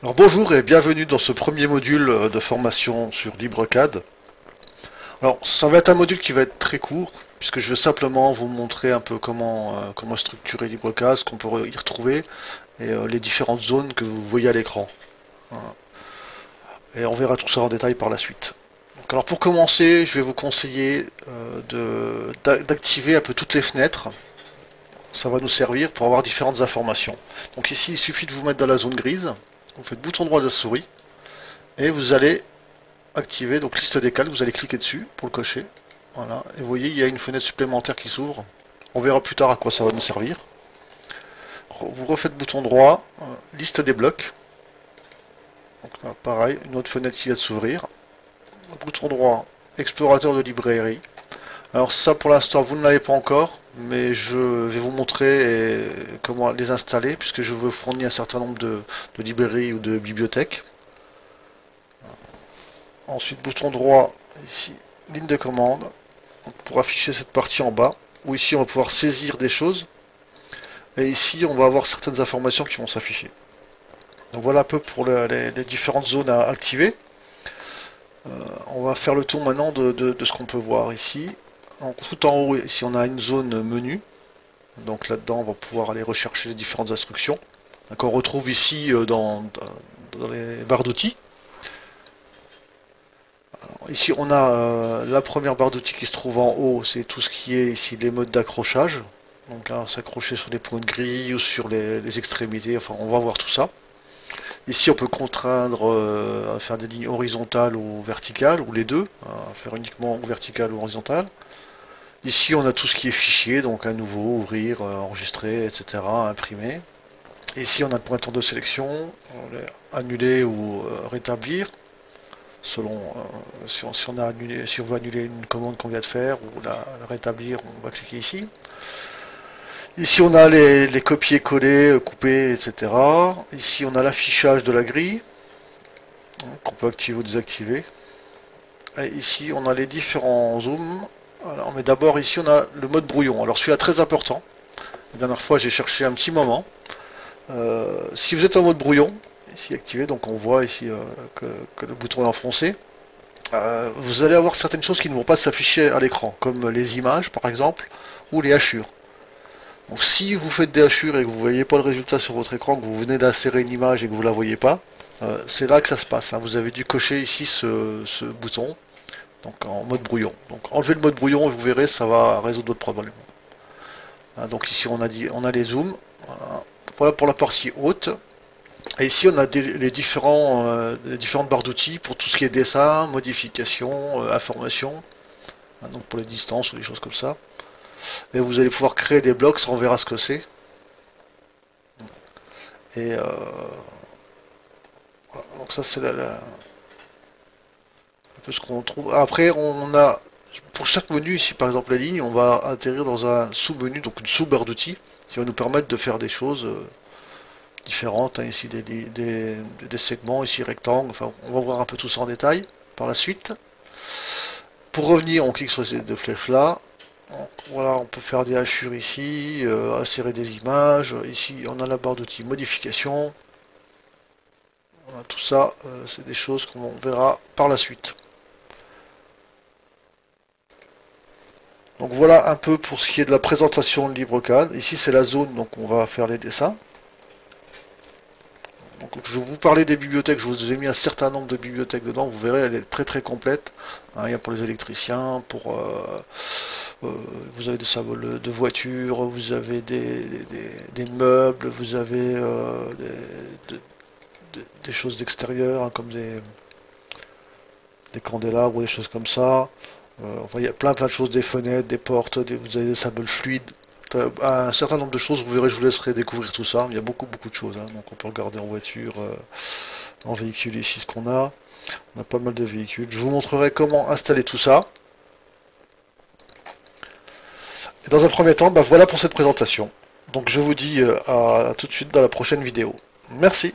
Alors bonjour et bienvenue dans ce premier module de formation sur LibreCAD. Alors ça va être un module qui va être très court puisque je vais simplement vous montrer un peu comment structurer LibreCAD, ce qu'on peut y retrouver et les différentes zones que vous voyez à l'écran. Voilà. Et on verra tout ça en détail par la suite. Donc, alors pour commencer, je vais vous conseiller d'activer un peu toutes les fenêtres. Ça va nous servir pour avoir différentes informations. Donc ici, il suffit de vous mettre dans la zone grise. Vous faites bouton droit de la souris et vous allez activer donc liste des calques, vous allez cliquer dessus pour le cocher. Voilà, et vous voyez, il y a une fenêtre supplémentaire qui s'ouvre. On verra plus tard à quoi ça va nous servir. Vous refaites bouton droit, liste des blocs. Donc là, pareil, une autre fenêtre qui vient de s'ouvrir. Bouton droit, explorateur de librairie. Alors ça pour l'instant vous ne l'avez pas encore, mais je vais vous montrer comment les installer puisque je vous fournis un certain nombre de librairies ou de bibliothèques. Ensuite bouton droit, ici, ligne de commande. Pour afficher cette partie en bas, où ici on va pouvoir saisir des choses, et ici on va avoir certaines informations qui vont s'afficher. Donc voilà un peu pour les différentes zones à activer. On va faire le tour maintenant de ce qu'on peut voir ici. Donc, tout en haut, ici on a une zone menu, donc là-dedans on va pouvoir aller rechercher les différentes instructions. On retrouve ici dans les barres d'outils. Ici on a la première barre d'outils qui se trouve en haut, c'est tout ce qui est ici les modes d'accrochage. Donc s'accrocher sur les points de grille ou sur les extrémités, enfin on va voir tout ça. Ici on peut contraindre à faire des lignes horizontales ou verticales, ou les deux, à faire uniquement verticale ou horizontale. Ici on a tout ce qui est fichier, donc à nouveau, ouvrir, enregistrer, etc., imprimer. Ici on a le pointeur de sélection, annuler ou rétablir selon si on a annulé, si on veut annuler une commande qu'on vient de faire ou la rétablir, on va cliquer ici. Ici on a les copier-coller, couper, etc. Ici on a l'affichage de la grille qu'on peut activer ou désactiver. Et ici on a les différents zooms. Alors, mais d'abord ici on a le mode brouillon. Alors celui-là très important. La dernière fois j'ai cherché un petit moment. Si vous êtes en mode brouillon, ici activé, donc on voit ici que le bouton est enfoncé. Vous allez avoir certaines choses qui ne vont pas s'afficher à l'écran, comme les images par exemple, ou les hachures. Donc si vous faites des hachures et que vous ne voyez pas le résultat sur votre écran, que vous venez d'insérer une image et que vous ne la voyez pas, c'est là que ça se passe. Hein. Vous avez dû cocher ici ce bouton, donc en mode brouillon. Donc enlevez le mode brouillon et vous verrez, ça va résoudre votre problème. Hein, donc ici on a les zooms. Voilà pour la partie haute. Et ici on a les différentes barres d'outils pour tout ce qui est dessin, modification, information, hein, donc pour les distances ou des choses comme ça. Et vous allez pouvoir créer des blocs, ça on verra ce que c'est. Et donc ça c'est un peu ce qu'on trouve. Après on a pour chaque menu ici par exemple la ligne, on va atterrir dans un sous-menu, donc une sous-barre d'outils, qui va nous permettre de faire des choses différentes. Hein, ici des segments, ici rectangles, enfin on va voir un peu tout ça en détail par la suite. Pour revenir, on clique sur ces deux flèches là. Donc, voilà, on peut faire des hachures ici, insérer des images. Ici, on a la barre d'outils modification. Voilà, tout ça, c'est des choses qu'on verra par la suite. Donc voilà un peu pour ce qui est de la présentation de LibreCAD. Ici, c'est la zone, donc on va faire les dessins. Donc, je vous parlais des bibliothèques, je vous ai mis un certain nombre de bibliothèques dedans. Vous verrez, elle est très très complète. Hein, il y a pour les électriciens, vous avez des symboles de voitures, vous avez des meubles, vous avez des choses d'extérieur, hein, comme des candélabres ou des choses comme ça. Enfin, il y a plein de choses, des fenêtres, des portes, vous avez des symboles fluides. Un certain nombre de choses, vous verrez, je vous laisserai découvrir tout ça. Il y a beaucoup de choses. Hein. Donc on peut regarder en voiture, en véhicule ici ce qu'on a. On a pas mal de véhicules. Je vous montrerai comment installer tout ça. Et dans un premier temps, bah voilà pour cette présentation. Donc je vous dis à tout de suite dans la prochaine vidéo. Merci.